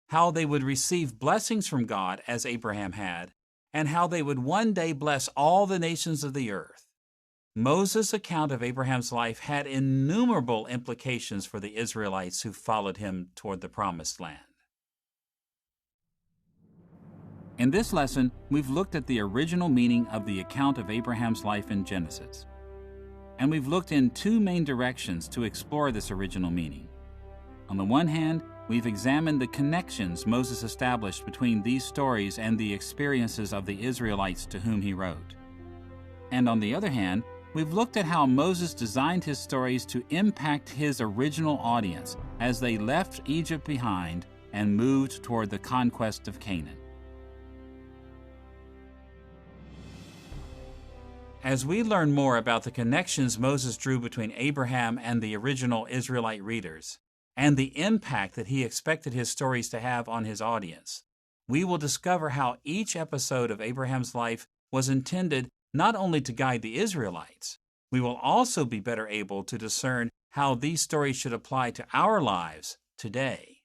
how they would receive blessings from God as Abraham had, and how they would one day bless all the nations of the earth. Moses' account of Abraham's life had innumerable implications for the Israelites who followed him toward the Promised Land. In this lesson, we've looked at the original meaning of the account of Abraham's life in Genesis. And we've looked in two main directions to explore this original meaning. On the one hand, we've examined the connections Moses established between these stories and the experiences of the Israelites to whom he wrote. And on the other hand, we've looked at how Moses designed his stories to impact his original audience as they left Egypt behind and moved toward the conquest of Canaan. As we learn more about the connections Moses drew between Abraham and the original Israelite readers, and the impact that he expected his stories to have on his audience, we will discover how each episode of Abraham's life was intended not only to guide the Israelites. We will also be better able to discern how these stories should apply to our lives today.